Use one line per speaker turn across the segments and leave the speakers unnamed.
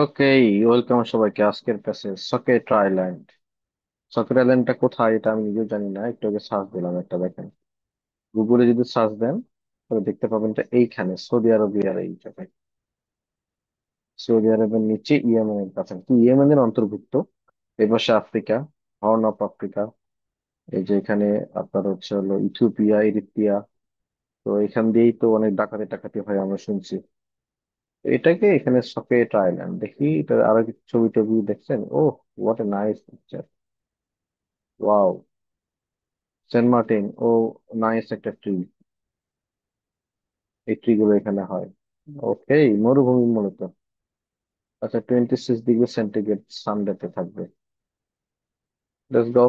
ওকে, welcome সবাইকে আজকের passage socket island. Socket আইল্যান্ডটা কোথায় এটা আমি নিজেও জানি না, একটু আগে সার্চ দিলাম, একটা দেখেন। গুগলে যদি সার্চ দেন তাহলে দেখতে পাবেন এটা এইখানে সৌদি আরবিয়ার এই জায়গায়। সৌদি আরবের নিচে ইয়েমেনের কাছে, কি ইয়েমেনের অন্তর্ভুক্ত। এপাশে আফ্রিকা, হর্ন অফ আফ্রিকা। এই যে এখানে আপনার হচ্ছে হলো ইথিওপিয়া, ইরিত্রিয়া। তো এখান দিয়েই তো অনেক ডাকাতি টাকাতি হয় আমরা শুনছি। তো এটাকে এখানে সকেট আইল্যান্ড দেখি, এটা আরো কিছু ছবি টবি দেখছেন। Oh, what a nice picture. Wow, Saint Martin oh, nice একটা ট্রি। এই ট্রি গুলো এখানে হয়। ওকে, মরুভূমি মূলত। আচ্ছা, 26 ডিগ্রি সেন্টিগ্রেড সানডেতে থাকবে। Let's go.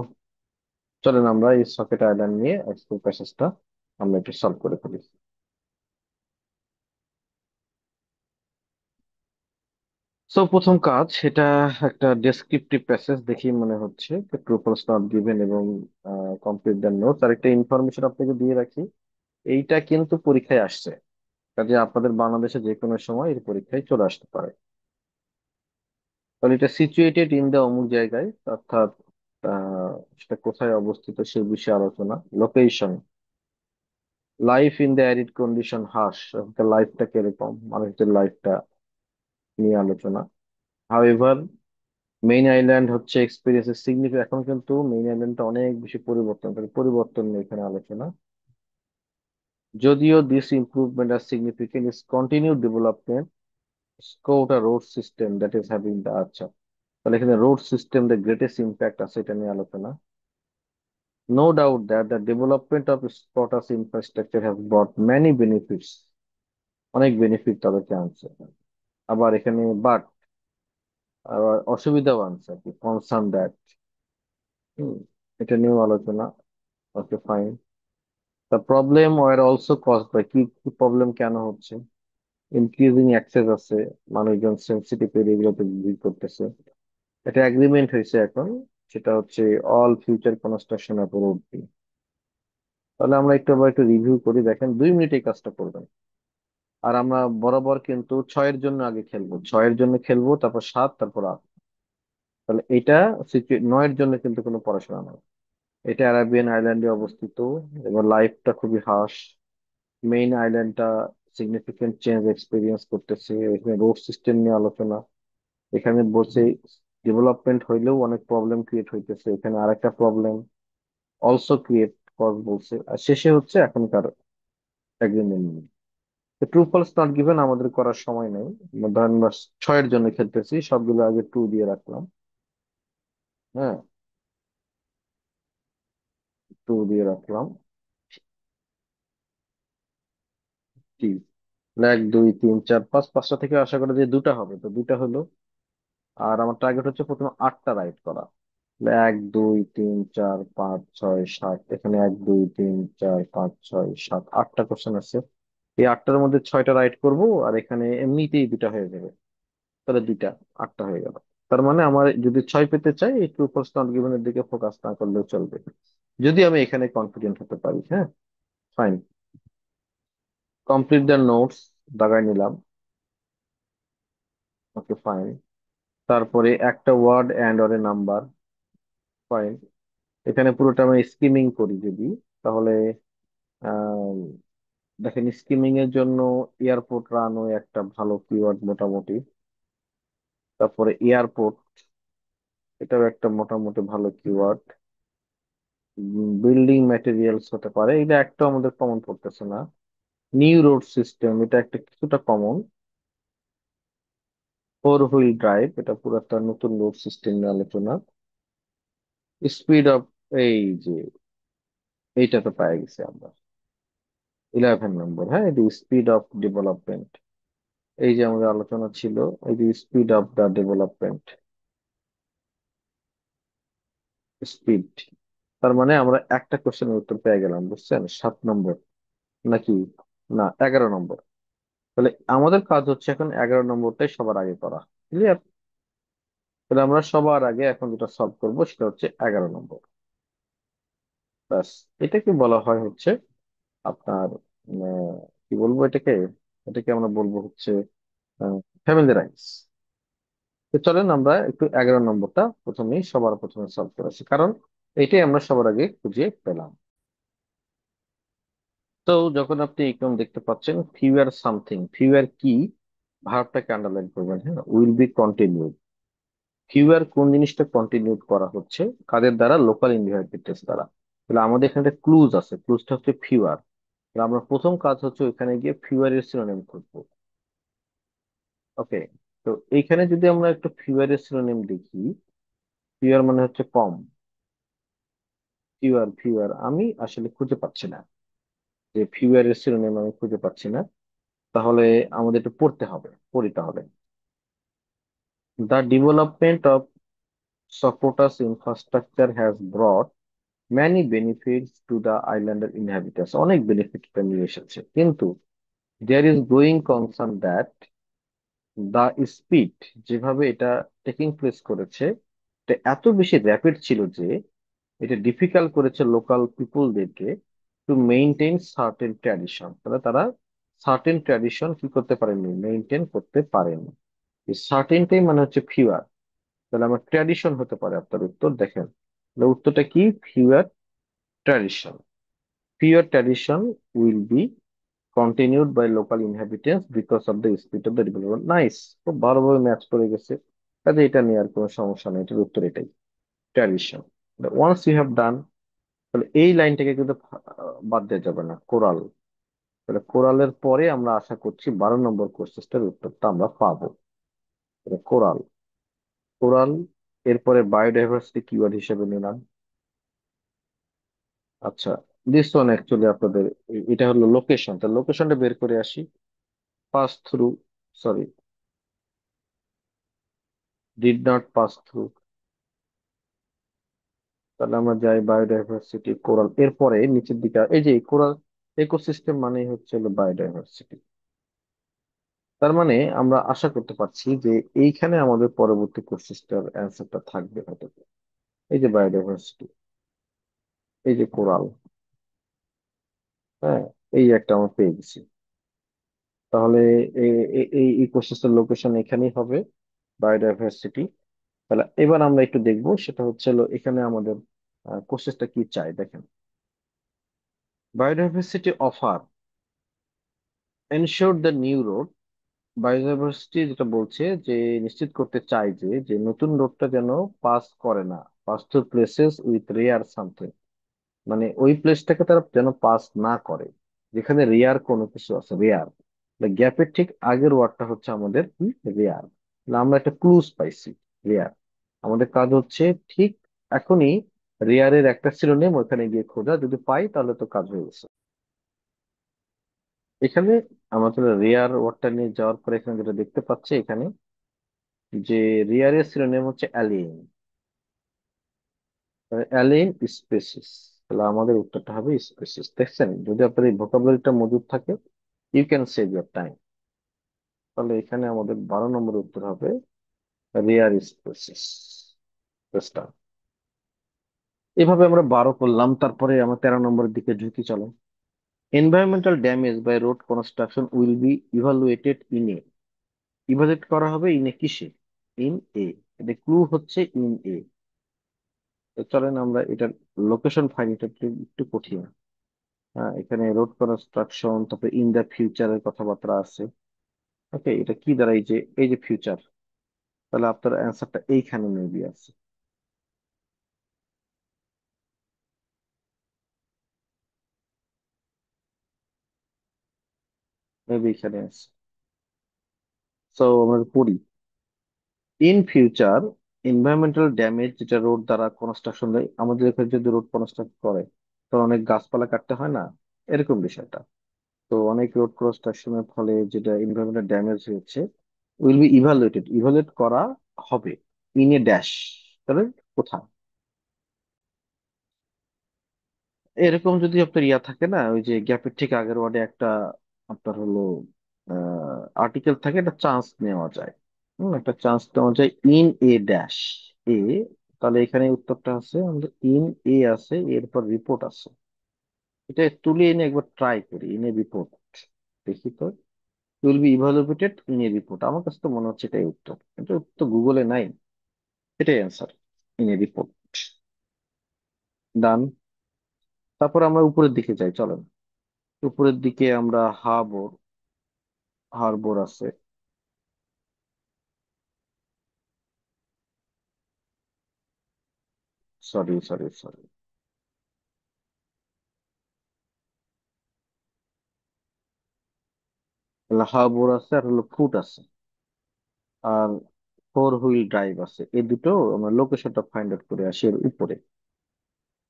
চলেন আমরা এই সকেট আইল্যান্ড নিয়ে আজকের প্যাসেজটা আমরা একটু সলভ করে ফেলি। সো প্রথম কাজ সেটা, একটা ডেসক্রিপটিভ প্যাসেজ দেখি মনে হচ্ছে। ট্রু ফলস নট গিভেন এবং কমপ্লিট দ্য নোটস আর একটা ইনফরমেশন আপনাকে দিয়ে রাখি। এইটা কিন্তু পরীক্ষায় আসছে, কাজে আপনাদের বাংলাদেশে যে কোনো সময় এই পরীক্ষায় চলে আসতে পারে। তাহলে এটা সিচুয়েটেড ইন দ্য অমুক জায়গায়, অর্থাৎ সেটা কোথায় অবস্থিত সে বিষয়ে আলোচনা। Location, life in the arid condition harsh, লাইফটা কিরকম, মানুষদের লাইফটা নিয়ে আলোচনা। হাউএভার, মেইন আইল্যান্ড হচ্ছে এক্সপিরিয়েন্সের সিগনিফিকেন্ট, এখন কিন্তু মেইন আইল্যান্ডটা অনেক বেশি পরিবর্তন, তাহলে পরিবর্তন নিয়ে এখানে আলোচনা। যদিও this improvement are significant is continue development scot our road system that is having the, আচ্ছা, তাহলে এখানে road system the greatest impact আছে, এটা নিয়ে আলোচনা। No doubt that the development of Scotta's infrastructure has brought many benefits, অনেক benefit তাদেরকে আনছে। আবার এখানে বাট, আবার অসুবিধাও আনছে আর কি, কনসার্ন দ্যাট। এটা নিয়েও আলোচনা। Okay, fine. The problem were also caused by, কি কি প্রবলেম কেন হচ্ছে। ইনক্রিজিং অ্যাক্সেস আছে, মানুষজন সেন্সিটিভ এরিয়াগুলোতে ভিড় করতেছে। এটা এগ্রিমেন্ট হয়েছে এখন, সেটা হচ্ছে অল ফিউচার কনস্ট্রাকশন অ্যাপ্রুভড। তাহলে আমরা একটু আবার একটু রিভিউ করি, দেখেন 2 মিনিট এই কাজটা করবেন। আর আমরা বরাবর কিন্তু ছয়ের জন্য আগে খেলবো, ছয়ের জন্য খেলবো, তারপর সাত, তারপর আট। তাহলে এটা নয়ের জন্য কিন্তু কোনো পড়াশোনা নয়। এটা অ্যারাবিয়ান আইল্যান্ডে অবস্থিত এবং লাইফটা খুবই হার্শ। মেইন আইল্যান্ডটা সিগনিফিকেন্ট চেঞ্জ এক্সপিরিয়েন্স করতেছে। এখানে রোড সিস্টেম নিয়ে আলোচনা। এখানে বলছে ডেভেলপমেন্ট হইলেও অনেক প্রবলেম ক্রিয়েট হইতেছে, এখানে আরেকটা প্রবলেম অলসো ক্রিয়েট কজ বলছে। আর শেষে হচ্ছে এখনকার agreement. True false not given আমাদের করার সময় নেই। ধরেন আমরা ছয়ের জন্য খেলতেছি, সবগুলো আগে ট্রু দিয়ে রাখলাম। হ্যাঁ, ট্রু দিয়ে রাখলাম। টি, এক দুই তিন চার পাঁচ, পাঁচটা থেকে আশা করা যে দুটা হবে, তো দুটা হলো। আর আমার টার্গেট হচ্ছে প্রথমে আটটা রাইট করা। তাহলে এক দুই তিন চার পাঁচ ছয় সাত, এখানে এক দুই তিন চার পাঁচ ছয় সাত, আটটা কোশ্চেন আছে। এই আটটার মধ্যে ছয়টা রাইট করব, আর এখানে এমনিতেই দুটা হয়ে যাবে। তাহলে দুইটা, আটটা হয়ে গেল। তার মানে আমার যদি ছয় পেতে চাই, এই ট্রু ফলস নট গিভেনের দিকে ফোকাস না করলেও চলবে, যদি আমি এখানে কনফিডেন্ট হতে পারি। হ্যাঁ, ফাইন। কমপ্লিট দ্য নোটস, দাগাই নিলাম। Okay, fine. তারপরে একটা word and or a number, fine. এখানে পুরোটা আমি স্কিমিং করি যদি, তাহলে আহ, দেখেন স্কিমিং এর জন্য এয়ারপোর্ট রানওয়ে একটা ভালো কিওয়ার্ড মোটামুটি। তারপরে এয়ারপোর্ট, এটাও একটা মোটামুটি ভালো কিওয়ার্ড। বিল্ডিং ম্যাটেরিয়ালস হতে পারে, এটা একটা আমাদের কমন পড়তেছে না। নিউ রোড সিস্টেম, এটা একটা কিছুটা কমন। ফোর হুইল ড্রাইভ, এটা পুরো একটা নতুন রোড সিস্টেম নিয়ে আলোচনা। স্পিড অফ, এই যে এইটা তো পাই গেছি আমরা। 11 নম্বর, হ্যাঁ, এই যে স্পিড অফ ডেভেলপমেন্ট, এই যে আমাদের আলোচনা ছিল, এই যে speed of the development, speed. তার মানে আমরা একটা কোশ্চেনের উত্তর পেয়ে গেলাম, বুঝছেন, 7 নম্বর নাকি, না 11 নম্বর। তাহলে আমাদের কাজ হচ্ছে এখন 11 নম্বরটাই সবার আগে করা। ক্লিয়ার? তাহলে আমরা সবার আগে এখন যেটা সলভ করবো সেটা হচ্ছে 11 নম্বর। ব্যাস, এটাকে বলা হয় হচ্ছে আপনার কি বলবো এটাকে, এটাকে আমরা বলবো হচ্ছে ফ্যামিলি রাইটস। তো চলেন আমরা একটু 11 নম্বরটা প্রথমেই সবার প্রথমে সলভ করে আসি, কারণ এটাই আমরা সবার আগে খুঁজে পেলাম। তো যখন আপনি এরকম দেখতে পাচ্ছেন ফিউয়ার সামথিং, ফিউয়ার কি, ভার্বটাকে আন্ডারলাইন করবেন, হ্যাঁ, উইল বি কন্টিনিউড। ফিউয়ার কোন জিনিসটা কন্টিনিউড করা হচ্ছে, কাদের দ্বারা, লোকাল ইনহেরিটেন্স দ্বারা। তাহলে আমাদের এখানে একটা ক্লুজ আছে, ক্লুজটা হচ্ছে ফিউয়ার। তাহলে আমরা প্রথম কাজ হচ্ছে ওইখানে গিয়ে ফিউয়ারের সিনোনিম খুঁজবো। ওকে, তো এইখানে যদি আমরা একটা ফিউয়ারের সিনোনিম দেখি, ফিউয়ার মানে হচ্ছে কম, ফিউয়ার ফিউয়ার আমি আসলে খুঁজে পাচ্ছি না, যে ফিউয়ারের সিনোনিম আমি খুঁজে পাচ্ছি না। তাহলে আমাদের একটু পড়তে হবে, পড়িতে হবে। The development of Socotra's infrastructure has brought many benefits to the islander inhabitants, অনেক বেনিফিট নিয়ে এসেছে, কিন্তু there is growing concern that the speed, যেভাবে এটা টেকিং প্লেস করেছে, এটা এত বেশি র্যাপিড ছিল যে এটা ডিফিকাল্ট করেছে লোকাল পিপলদেরকে টু মেইনটেইন সার্টেন ট্র্যাডিশন। তাহলে তারা সার্টেন ট্র্যাডিশন কি করতে পারেনি, মেইনটেইন করতে পারেনি। এই সার্টেনটাই মানে হচ্ছে ফিউয়ার। তাহলে আমার ট্র্যাডিশন হতে পারে আপনার উত্তর, দেখেন তাহলে উত্তরটা কি, fewer tradition. Fewer tradition will be continued by local inhabitants because of the speed of the development. Nice, খুব ভালোভাবে ম্যাচ করে গেছে। কাজে এটা নিয়ে আর কোনো সমস্যা নেই, এটার উত্তর এটাই, tradition. Once you have done, তাহলে এই লাইনটাকে কিন্তু বাদ দেওয়া যাবে না, কোরাল। তাহলে কোরালের পরে আমরা আশা করছি 12 নম্বর কোশ্চেনটার উত্তরটা আমরা পাবো। তাহলে কোরাল, কোরাল, এরপরে বায়োডাইভার্সিটি কিওয়ার্ড হিসেবে নিলাম। আচ্ছা, দিস ওয়ান অ্যাকচুয়ালি আপনাদের এটা হলো লোকেশন, তাহলে লোকেশনটা বের করে আসি। Pass through, sorry, did not pass through. তাহলে আমরা যাই বায়োডাইভার্সিটি, কোরাল, এরপরে নিচের দিকে এই যে কোরাল ইকোসিস্টেম মানেই হচ্ছে হলো বায়োডাইভার্সিটি। তার মানে আমরা আশা করতে পারছি যে এইখানে আমাদের পরবর্তী কোর্সেসটার অ্যান্সারটা থাকবে হয়তো। এই যে বায়োডাইভার্সিটি, এই যে কোরাল, হ্যাঁ, এই একটা আমরা পেয়ে গেছি। তাহলে এই ইকোসিস্টেম লোকেশন এখানেই হবে, বায়োডাইভার্সিটি। তাহলে এবার আমরা একটু দেখবো, সেটা হচ্ছে হলো এখানে আমাদের কোর্সেসটা কি চাই, দেখেন। Biodiversity offer ensure the new road, biodiversity যেটা বলছে যে নিশ্চিত করতে চায় যে যে নতুন রোডটা যেন পাস করে না, pass through places with rare something, মানে ওই প্লেসটাকে তারা যেন পাস না করে যেখানে রেয়ার কোনো কিছু আছে, রেয়ার। গ্যাপের ঠিক আগের ওয়ার্ডটা হচ্ছে আমাদের কি, রেয়ার। আমরা একটা ক্লুজ পাইছি, রেয়ার। আমাদের কাজ হচ্ছে ঠিক এখনই রেয়ারের একটা সিনোনিম ওখানে গিয়ে খোঁজা, যদি পাই তাহলে তো কাজ হয়ে গেছে। এখানে আমাদের রেয়ার ওয়ার্ডটা নিয়ে যাওয়ার পরে এখানে যেটা দেখতে পাচ্ছি এখানে, যে রেয়ারের সিনোনিম হচ্ছে অ্যালিয়েন, অ্যালিয়েন স্পেসিস। তাহলে আমাদের উত্তরটা হবে স্পেসিস। দেখছেন, যদি আপনার এই ভোকাবুলারিটা মজুদ থাকে, you can save your time. তাহলে এখানে আমাদের 12 নম্বর উত্তর হবে রেয়ার স্পেসিস। এভাবে আমরা 12 করলাম, তারপরে আমরা 13 নম্বরের দিকে ঝুঁকি, চলো। Environmental damage by road construction will be evaluated in a, evaluate করা হবে ইন এ কিসে, ইন এ। এটা ক্লু হচ্ছে ইন এ। তো চলেন আমরা এটার লোকেশন ফাইন্ড, এটা একটু একটু কঠিন। হ্যাঁ, এখানে রোড কনস্ট্রাকশন, তারপরে ইন দা ফিউচারের কথাবার্তা আছে। ওকে, এটা কি দ্বারা, এই যে ফিউচার, তাহলে আপনার অ্যান্সারটা এইখানে মেবি আছে, মেবি এখানে আছে। সো আমরা পড়ি, ইন ফিউচার এনভায়রনমেন্টাল ড্যামেজ, যেটা রোড দ্বারা কনস্ট্রাকশন দেয়, আমাদের এখানে যদি রোড কনস্ট্রাক্ট করে তো অনেক গাছপালা কাটতে হয় না, এরকম বিষয়টা। তো অনেক রোড কনস্ট্রাকশনের ফলে যেটা এনভায়রনমেন্টাল ড্যামেজ হয়েছে, উইল বি ইভালুয়েটেড, ইভালুয়েট করা হবে, ইন এ ড্যাশ, তাহলে কোথায়। এরকম যদি আপনার ইয়া থাকে না, ওই যে গ্যাপের ঠিক আগের ওয়ার্ডে একটা আপনার হলো আর্টিকেল থাকে, একটা চান্স নেওয়া যায়। একটা চান্স নেওয়া যায়, ইন এ ড্যাশ এ। তাহলে এখানে উত্তরটা আছে আমাদের ইন এ আছে, এরপর রিপোর্ট আছে। এটা তুলে এনে একবার ট্রাই করি, ইন এ রিপোর্ট, দেখি তো। Will be evaluated in A report. আমার কাছে তো মনে হচ্ছে এটাই উত্তর, কিন্তু তো গুগলে নাই। এটাই অ্যান্সার, ইন এ রিপোর্ট। ডান। তারপর আমরা উপরের দিকে যাই, চলেন। উপরের দিকে আমরা হাবর, হারবর আছে। সরি সরি সরি, হাবর আছে আর হলো ফুট আছে, আর ফোর হুইল ড্রাইভ আছে। এই দুটো আমরা লোকেশনটা ফাইন্ড আউট করে আসি এর উপরে,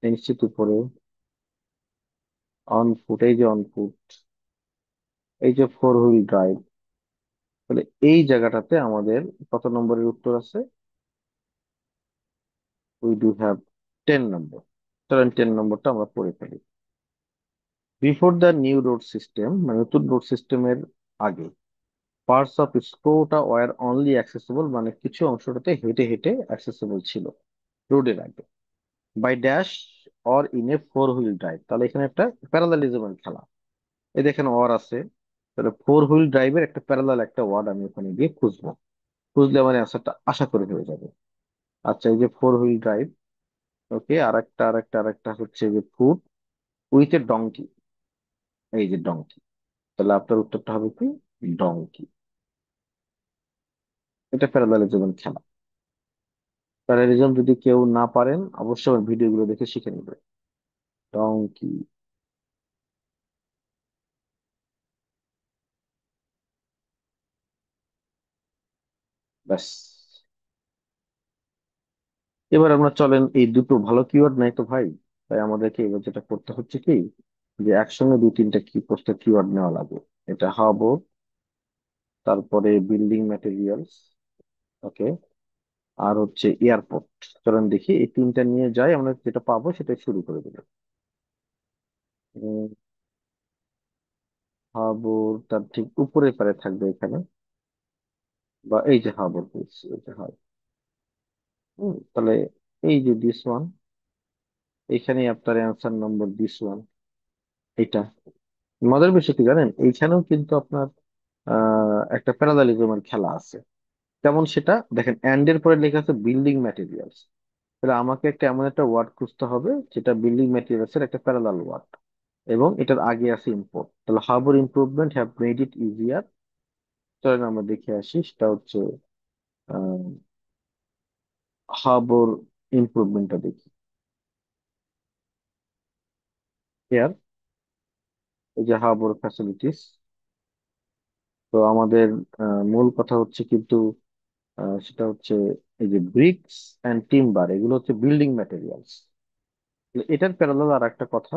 নিশ্চিত উপরে। অন ফুট, এই যে অন ফুট, এই যে ফোর হুইল ড্রাইভ, তাহলে এই জায়গাটাতে আমাদের কত নম্বরের উত্তর আছে? উই ডু হ্যাভ 10 নম্বর। চলেন 10 নম্বরটা আমরা পড়ে ফেলি। Before the new road system, মানে নতুন রোড সিস্টেমের আগে, parts of Socotra were only accessible, মানে কিছু অংশটাতে হেঁটে হেঁটে অ্যাক্সেসিবল ছিল রোডের আগে, by dash or in a four wheel drive. তাহলে এখানে একটা প্যারালালিজমের খেলা। এই দেখেন অর আছে, তাহলে ফোর হুইল ড্রাইভের একটা প্যারালাল একটা ওয়ার্ড আমি ওখানে গিয়ে খুঁজবো। খুঁজলে আমার অ্যান্সারটা আশা করে হয়ে যাবে। আচ্ছা, এই যে ফোর হুইল ড্রাইভ, ওকে। আর একটা হচ্ছে যে ফুট উইথ এ ডংকি, এই যে ডংকি। তাহলে আপনার উত্তরটা হবে কি? ডংকি। এটা প্যারালালিজমের খেলা। প্যারালালিজম যদি কেউ না পারেন, অবশ্যই আমার ভিডিওগুলো দেখে শিখে নেবে। ডংকি। ব্যাস। এবার আমরা চলেন, এই দুটো ভালো কিওয়ার্ড নাই তো ভাই, তাই আমাদেরকে এবার যেটা করতে হচ্ছে কি, যে একসঙ্গে দুই তিনটা কি প্রস্তাব কিওয়ার্ড নেওয়া লাগবে। এটা হাবো, তারপরে বিল্ডিং ম্যাটেরিয়ালস, ওকে, আর হচ্ছে এয়ারপোর্ট। চলেন দেখি এই তিনটা নিয়ে যাই, আমরা যেটা পাবো সেটা শুরু করে দেবো। উম, হাবর তার ঠিক উপরের পারে থাকবে এখানে, বা এই যে হাবর বলছি, এই যে হাবর। তাহলে এই যে দিস ওয়ান, এখানে আপনার অ্যান্সার নম্বর দিস ওয়ান, এটা। মজার বিষয় কি জানেন, এইখানেও কিন্তু আপনার একটা প্যারালালিজমের খেলা আছে। যেমন সেটা দেখেন, অ্যান্ড এর পরে লেখা আছে বিল্ডিং ম্যাটেরিয়ালস। তাহলে আমাকে একটা এমন একটা ওয়ার্ড খুঁজতে হবে যেটা বিল্ডিং ম্যাটেরিয়ালস এর একটা প্যারালাল ওয়ার্ড, এবং এটার আগে আছে ইম্পোর্ট। তাহলে harbour improvement have made it easier. চলেন আমরা দেখে আসি, সেটা হচ্ছে হার্বর ইমপ্রুভমেন্টটা দেখি। হেয়ার, এই যে হার্বর ফ্যাসিলিটিস। তো আমাদের মূল কথা হচ্ছে কিন্তু সেটা হচ্ছে এই যে ব্রিক্স অ্যান্ড টিম্বার, এগুলো হচ্ছে বিল্ডিং ম্যাটেরিয়ালস। এটার প্যারালাল আর একটা কথা,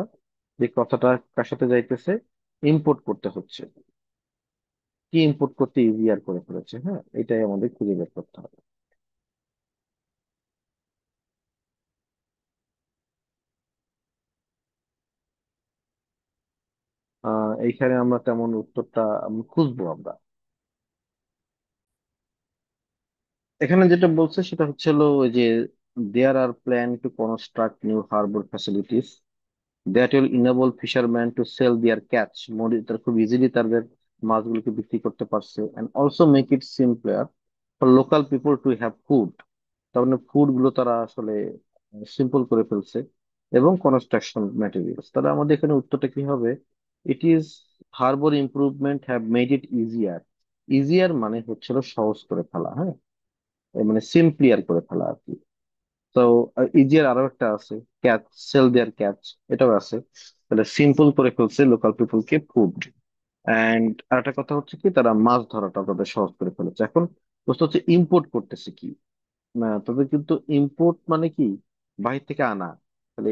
যে কথাটা কার সাথে যাইতেছে, ইম্পোর্ট করতে হচ্ছে। কি ইম্পোর্ট করতে ইজিয়ার করে ফেলেছে, হ্যাঁ, এটাই আমাদের খুঁজে বের করতে হবে। এইখানে আমরা তেমন উত্তরটা খুঁজবো আমরা। এখানে যেটা বলছে সেটা হচ্ছে হলো ওই যে there are plan to construct new harbour facilities that will enable fisherman to sell their catch more. তারা খুব ইজিলি তাদের মাছগুলোকে বিক্রি করতে পারছে, and also make it simpler for local people to have food. তার মানে ফুড গুলো তারা আসলে সিম্পল করে ফেলছে। এবং কনস্ট্রাকশন ম্যাটেরিয়ালস, তাহলে আমাদের এখানে উত্তরটা কি হবে? It is Harbour improvement have made it easier. Easier মানে হচ্ছিল সহজ করে ফেলা, হ্যাঁ, মানে সিম্পলিয়ার করে ফেলা আর কি। তো ইজিয়ার আরো একটা আছে, ক্যাচ, সেল দেয়ার ক্যাচ, এটাও আছে। তাহলে সিম্পল করে ফেলছে লোকাল পিপল কে ফুড। এন্ড আরেকটা কথা হচ্ছে কি, তারা মাছ ধরাটা তাদের সহজ করে ফেলেছে। এখন প্রশ্ন হচ্ছে ইম্পোর্ট করতেছে কি না, তবে কিন্তু ইম্পোর্ট মানে কি, বাহির থেকে আনা। তাহলে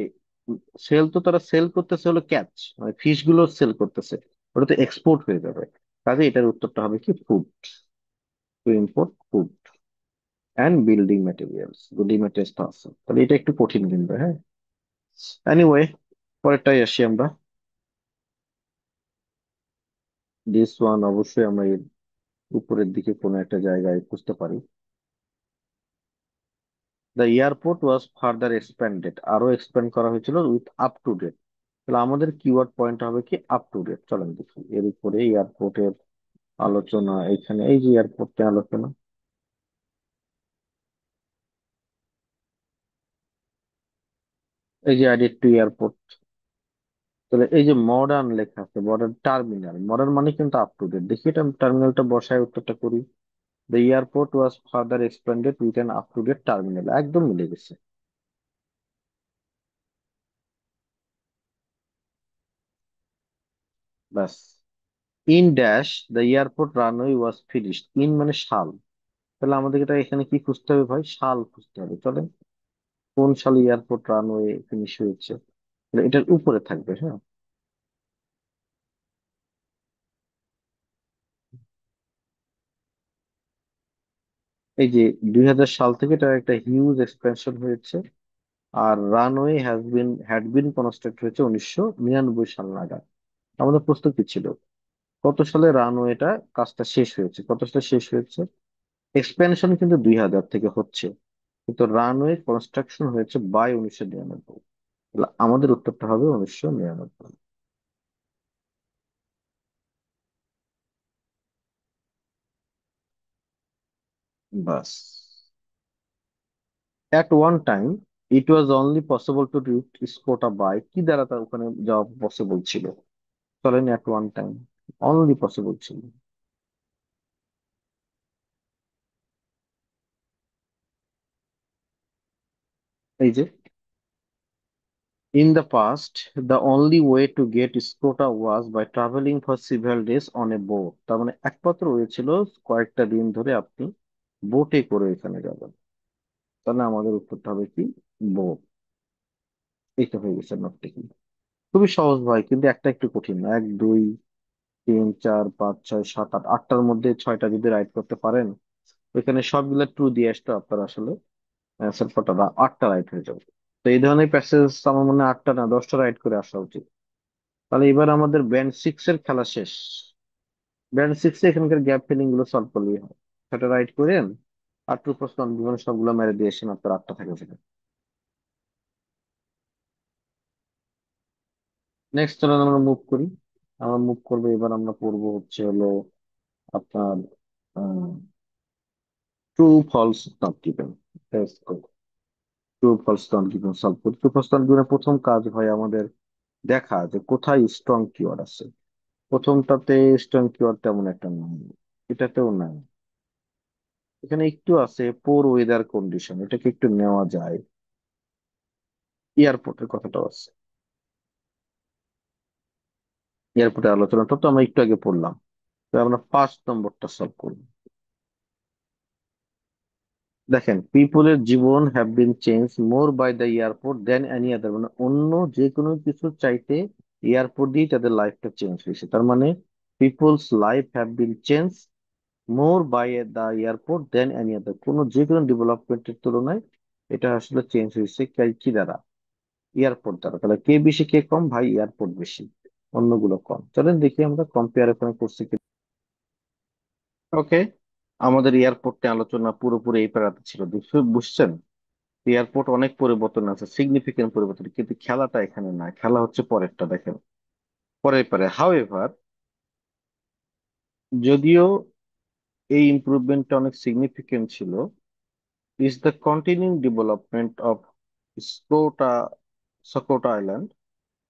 সেল তো তারা সেল করতেছে হলো ক্যাচ, মানে ফিশ গুলো সেল করতেছে, ওটা তো এক্সপোর্ট হয়ে যাবে। কাজে এটার উত্তরটা হবে কি, food. Two import food and building materials, building materials তো আছে, তাহলে এটা একটু কঠিন কিন্তু, হ্যাঁ। এনিওয়ে, পরেরটাই আসি আমরা। দিস ওয়ান অবশ্যই আমরা এর উপরের দিকে কোনো একটা জায়গায় খুঁজতে পারি। The airport was further expanded, আরো এক্সপ্যান্ড করা হয়েছিল উইথ আপ টু তাহলে আমাদের কিওয়ার্ড পয়েন্ট হবে কি, আপ টু ডেট। চলেন দেখি এর উপরে এয়ারপোর্টের আলোচনা এখানে এই যে এয়ারপোর্ট নিয়ে আলোচনা, এই যে অ্যাডেড টু এয়ারপোর্ট। তাহলে এই যে মডার্ন লেখা আছে, মডার্ন টার্মিনাল, মডার্ন মানে কিন্তু আপ টু ডেট। দেখি এটা টার্মিনালটা বসায় উত্তরটা করি। The airport was further expanded with an up to date terminal, একদম মিলে গেছে। ব্যাস। In dash the airport runway was finished, in মানে সাল। তাহলে আমাদের এটা এখানে কি খুঁজতে হবে ভাই? সাল খুঁজতে হবে। চলে কোন সালে এয়ারপোর্ট রানওয়ে ফিনিশ হয়েছে, তাহলে এটার উপরে থাকবে। হ্যাঁ, এই যে 2000 সাল থেকে এটা একটা হিউজ এক্সপেনশন হয়েছে। আর রানওয়ে হ্যাড বিন কনস্ট্রাক্ট হয়েছে 1999 সাল নাগাদ। আমাদের প্রশ্ন কি ছিল? কত সালে রানওয়েটা কাজটা শেষ হয়েছে, কত সালে শেষ হয়েছে? এক্সপেনশন কিন্তু 2000 থেকে হচ্ছে, কিন্তু রানওয়ে কনস্ট্রাকশন হয়েছে বাই 1999। তাহলে আমাদের উত্তরটা হবে 1999। বাস। At one time it was only possible to reach Socotra by, কি দ্বারা তার ওখানে যাওয়া পসিবল ছিল? চলেন, at one time only possible ছিল। এই যে in the past, the only way to get Skota was by traveling for several days on a boat। তার মানে একমাত্র ওয়ে ছিল কয়েকটা দিন ধরে আপনি বোটে করে এখানে যাবেন। তাহলে আমাদের উত্তরটা হবে কি? বোট। এইটা হয়ে গেছে নোটটা কি। খুবই সহজ ভাই, কিন্তু একটা একটু কঠিন। 1 2 3 4 5 6 7 8, আটটার মধ্যে 6টা যদি রাইট করতে পারেন, ওইখানে সবগুলা ট্রু দিয়ে আসতো, আপনার আসলে অ্যান্সার কটা বা 8টা রাইট হয়ে যাবে। তো এই ধরনের প্যাসেজ আমার মনে হয় 8টা না 10টা রাইট করে আসা উচিত। তাহলে এবার আমাদের ব্যান্ড সিক্স এর খেলা শেষ। ব্যান্ড সিক্স এ এখানকার গ্যাপ ফিলিং গুলো সলভ করলেই হয়। সেটা রাইট করেন, আর টু প্রশ্ন জীবনে সবগুলো মেরে দিয়ে এসে আপনার 8টা থাকে সেটা। নেক্সট চলেন আমরা মুভ করি। আমরা মুভ করবো, এবার আমরা পড়বো হচ্ছে হলো আপনার true false not given. True false not given solve করি। ট্রু ফলস নট গিভেন প্রথম কাজ হয় আমাদের দেখা যে কোথায় স্ট্রং কিওয়ার্ড আছে। প্রথমটাতে স্ট্রং কিওয়ার্ড তেমন একটা নাই, এটাতেও নাই। এখানে একটু আছে পোর ওয়েদার কন্ডিশন, এটাকে একটু নেওয়া যায়। এয়ারপোর্টের কথাটাও আছে, এয়ারপোর্টের আলোচনাটা তো আমরা একটু আগে পড়লাম। তো আমরা 5 নম্বরটা সলভ করব। দেখেন, পিপলের জীবন have been change more by the airport than any other, মানে অন্য যে কোনো কিছু চাইতে এয়ারপোর্ট দিয়ে তাদের লাইফটা চেঞ্জ হয়েছে। তার মানে peoples life have been change more by the airport than any other, কোনো যে কোনো ডেভেলপমেন্টের তুলনায় এটা আসলে চেঞ্জ হয়েছে কি দ্বারা? এয়ারপোর্ট দ্বারা। তাহলে কে বেশি কে কম? ভাই এয়ারপোর্ট বেশি, অন্যগুলো কম। চলেন দেখি আমরা কম্পেয়ার এখানে করছি কি। ওকে, আমাদের এয়ারপোর্টে আলোচনা পুরোপুরি এই প্যারাতে ছিল, বুঝছেন? এয়ারপোর্ট অনেক পরিবর্তন আছে, সিগনিফিকেন্ট পরিবর্তন, কিন্তু খেলাটা এখানে না, খেলা হচ্ছে পরেরটা। দেখেন পরের পারে, হাউ এভার, যদিও এই ইমপ্রুভমেন্টটা অনেক সিগনিফিকেন্ট ছিল, is the continuing development of Socotra Socotra island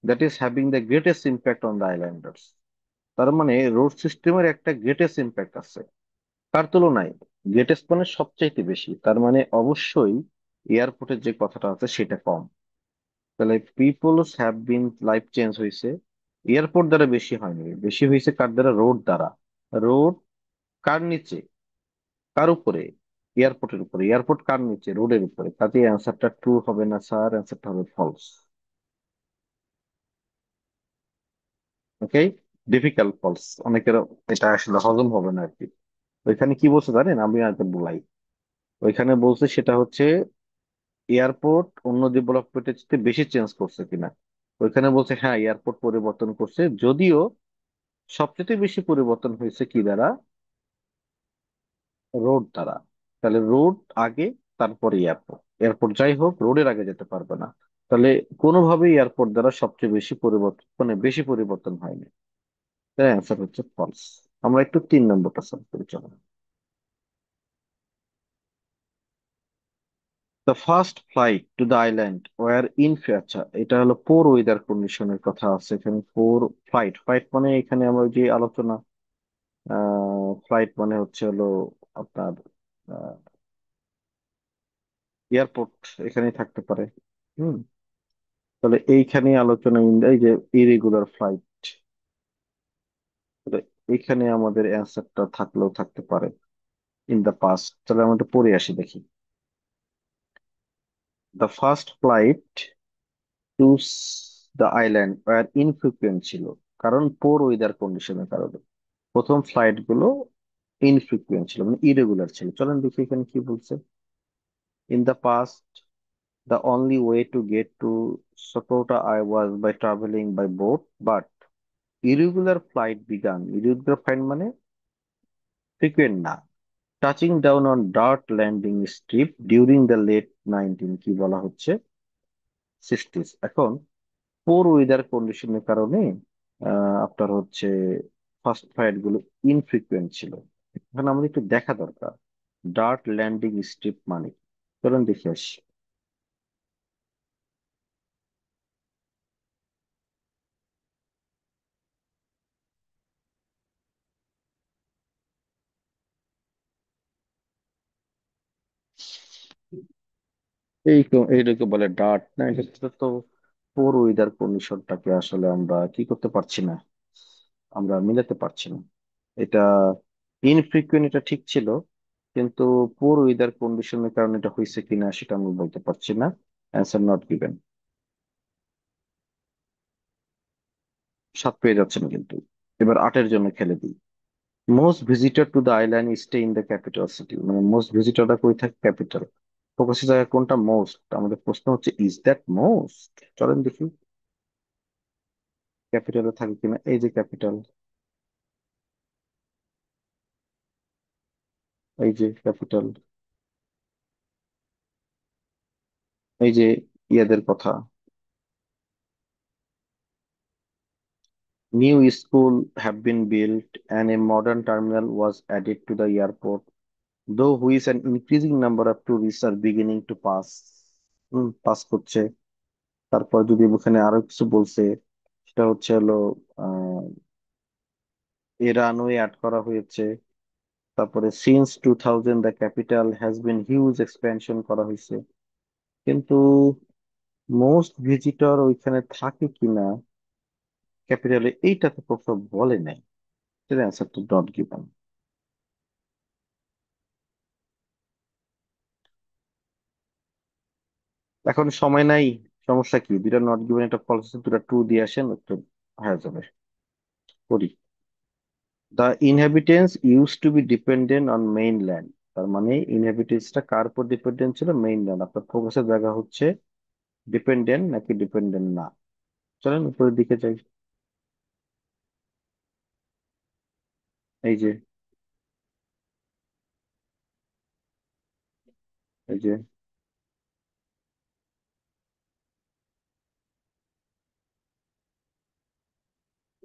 that is having the greatest impact on the islanders. তার মানে রোড সিস্টেমের একটা গ্রেটেস্ট ইম্প্যাক্ট আছে, কার তুলনায়? গ্রেটেস্ট মানে সবচাইতে বেশি, তার মানে অবশ্যই এয়ারপোর্টের যে কথাটা আছে সেটা কম। তাহলে peoples have been, life change হয়েছে এয়ারপোর্ট দ্বারা, বেশি হয়নি। বেশি হয়েছে কার দ্বারা? রোড দ্বারা। রোড কার নিচে, কার উপরে? এয়ারপোর্টের উপরে। এয়ারপোর্ট কার নিচে? রোডের উপরে। কাজে অ্যান্সারটা ট্রু হবে না স্যার, অ্যান্সারটা হবে ফলস। ওকে, ডিফিকাল্ট ফলস অনেকের, এটা আসলে হজম হবে না আর কি। ওইখানে কি বলছে জানেন? আমি আগে বলাই। ওইখানে বলছে সেটা হচ্ছে এয়ারপোর্ট অন্য ডেভেলপমেন্টের চেয়ে বেশি চেঞ্জ করছে কিনা। ওইখানে বলছে হ্যাঁ এয়ারপোর্ট পরিবর্তন করছে, যদিও সবচেয়ে বেশি পরিবর্তন হয়েছে কি দ্বারা? রোড দ্বারা। তাহলে রোড আগে, তারপরে এয়ারপোর্ট। এয়ারপোর্ট যাই হোক রোডের আগে যেতে পারবে না। তাহলে কোনোভাবেই এয়ারপোর্ট দ্বারা সবচেয়ে বেশি পরিবর্তন, মানে বেশি পরিবর্তন হয়নি। তাই অ্যান্সার হচ্ছে ফলস। আমরা একটু 3 নম্বরটা সলভ করি, চলো। The first flight to the island were in, আচ্ছা এটা হলো পোর ওয়েদার কন্ডিশনের কথা আছে এখানে। পোর ফ্লাইট, ফ্লাইট মানে এখানে আমরা যে আলোচনা, ফ্লাইট মানে হচ্ছে হলো আপনার এয়ারপোর্ট, এখানেই থাকতে পারে। হুম। তাহলে এইখানে আলোচনা এই যে ইরেগুলার ফ্লাইট, এইখানে আমাদের অ্যান্সারটা থাকলেও থাকতে পারে ইন দ্য পাস্ট। তাহলে আমরা একটু পড়ে আসি দেখি। The first flight to the island were infrequent ছিল, কারণ পোর ওয়েদার কন্ডিশনের কারণে প্রথম ফ্লাইট গুলো ইনফ্রিকুয়েন্ট ছিল, মানে ইরেগুলার ছিল। চলেন দেখি এখানে কি বলছে। In the past the only way to get to Sakota I was by traveling by boat, but irregular flight began. Irregular flight মানে frequent না। Touching down on Dart landing strip during the late 19 কি বলা হচ্ছে 60s। এখন পোর weather কন্ডিশনের কারণে আপনার হচ্ছে ফার্স্ট ফ্লাইট গুলো ইনফ্রিকুয়েন্ট ছিল। এখন আমাদের একটু দেখা দরকার ডার্ট ল্যান্ডিং স্ট্রিপ মানে কি। চলুন দেখে আসি। এইটাকে বলে ডার্ট না, এটা তো পোর ওয়েদার কন্ডিশনটাকে আসলে আমরা কি করতে পারছি না, আমরা মিলাতে পারছি না। এটা ইনফ্রিকুয়েন্ট, এটা ঠিক ছিল, কিন্তু পোর ওয়েদার কন্ডিশনের কারণে এটা হয়েছে কিনা সেটা আমি বলতে পারছি না। Answer not given. 7 পেয়ে যাচ্ছেন কিন্তু। এবার 8-এর জন্য খেলে দিই। Most visitor two the island stay in the capital city, মানে মোস্ট ভিজিটররা কই থাকে, ক্যাপিটাল। ফোকাসের জায়গা কোনটা, মোস্ট। আমাদের প্রশ্ন হচ্ছে ইজ দ্যাট মোস্ট। চলেন দেখি ক্যাপিটালে থাকে কিনা। এই যে ক্যাপিটাল, এই যে ক্যাপিটাল, এই যে ইয়াদের কথা। New school have been built and a modern terminal was added to the airport, though which an increasing number of tourists are beginning to pass করছে। তারপর যদি ওখানে আরো কিছু বলছে, সেটা হচ্ছে হলো আহ এ রানওয়ে অ্যাড করা হয়েছে। তারপরে since 2000 the capital has been huge expansion করা হয়েছে। কিন্তু মোস্ট ভিজিটর ওইখানে থাকে কিনা ক্যাপিটালে, এইটা তো প্রশ্ন বলে নাই। এর অ্যান্সার তো নট গিভেন। এখন সময় নাই, সমস্যা কি, দুইটা নট গিভেন একটা ফলস, দুটা ট্রু দিয়ে আসেন, একটু হয়ে যাবে। করি। The inhabitants use to B dependent on mainland, তার মানে ইনহ্যাবিটেন্টসটা কার উপর ডিপেন্ডেন্ট ছিল, মেইনল্যান্ড। আপনার ফোকাসের জায়গা হচ্ছে ডিপেন্ডেন্ট নাকি ডিপেন্ডেন্ট না। চলেন উপরের দিকে যাই। এই যে, এই যে,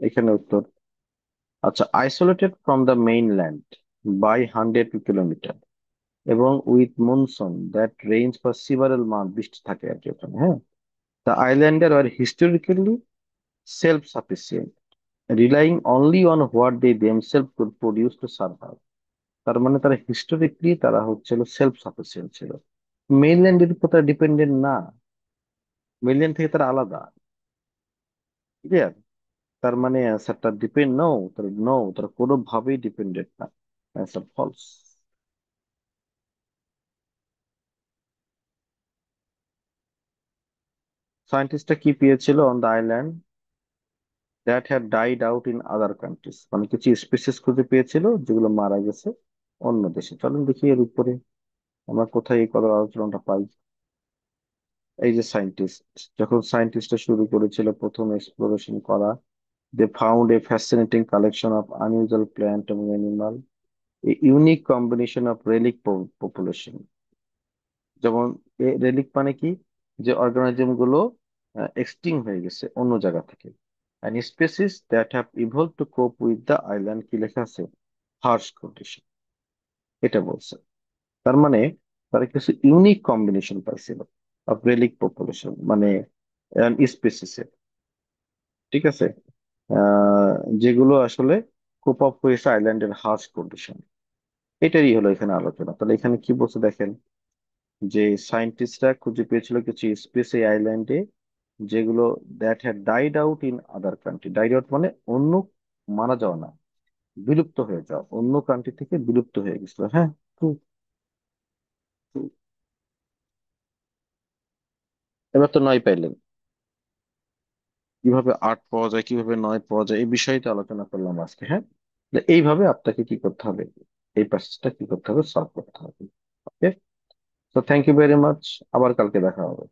এখানে উত্তর। আচ্ছা, isolated from the mainland by 100 kilometre, এবং with monsoon that range for several month, বৃষ্টি থাকে আর কি ওখানে, হ্যাঁ। The islander are historically self sufficient, relying only on what they themselves could produce to survive. তার মানে তারা হিস্টোরিক্যালি তারা হচ্ছিল সেলফ সাফিসিয়েন্ট ছিল, মেইনল্যান্ডের উপর তারা ডিপেন্ডেন্ট না। মেইনল্যান্ড থেকে তারা আলাদা, ক্লিয়ার। তার মানে অ্যান্সারটা ডিপেন্ড, নো, তার নো, তারা কোনোভাবেই ডিপেন্ডেন্ট না। Answer false. সায়েন্টিস্টটা কি পেয়েছিল on the island that had died out in other countries, মানে কিছু স্পিসিস খুঁজে পেয়েছিল যেগুলো মারা গেছে অন্য দেশে। চলুন দেখি এর উপরে আমরা কোথায় এই কথা আলোচনাটা পাই। এই যে সায়েন্টিস্ট, যখন সায়েন্টিস্টরা শুরু করেছিল প্রথম এক্সপ্লোরেশন করা, they found a fascinating collection of unusual plant এবং animal, a unique combination of relic population. যেমন রেলিক মানে কি, যে অর্গানিজম গুলো এক্সটিং হয়ে গেছে অন্য জায়গা থেকে, and species that have evolved to cope with the island কি লেখা আছে harsh condition, এটা বলছে। তার মানে তারা কিছু ইউনিক কম্বিনেশন পাইছিল অফ রেলিক পপুলেশন, মানে স্পিসিস, ঠিক আছে, আহ, যেগুলো আসলে কোপ আপ হয়েছে আইল্যান্ডের হার্শ কন্ডিশন। এটারই হলো এখানে আলোচনা। তাহলে এখানে কি বলছে দেখেন, যে সায়েন্টিস্টরা খুঁজে পেয়েছিল কিছু স্পেস এই আইল্যান্ডে, যেগুলো that had died out in other country. Died out মানে অন্য, মারা যাওয়া না, বিলুপ্ত হয়ে যাওয়া, অন্য কান্ট্রি থেকে বিলুপ্ত হয়ে গেছিল। হ্যাঁ, তো তো এবার তো নয় পাইলেন, কিভাবে আট পাওয়া যায়, কিভাবে নয় পাওয়া যায়, এই বিষয়ে তো আলোচনা করলাম আজকে। হ্যাঁ, তো এইভাবে আপনাকে কি করতে হবে, এই প্যাসেজটা কি করতে হবে, সলভ করতে হবে। ওকে, তো থ্যাংক ইউ ভেরি মাচ, আবার কালকে দেখা হবে।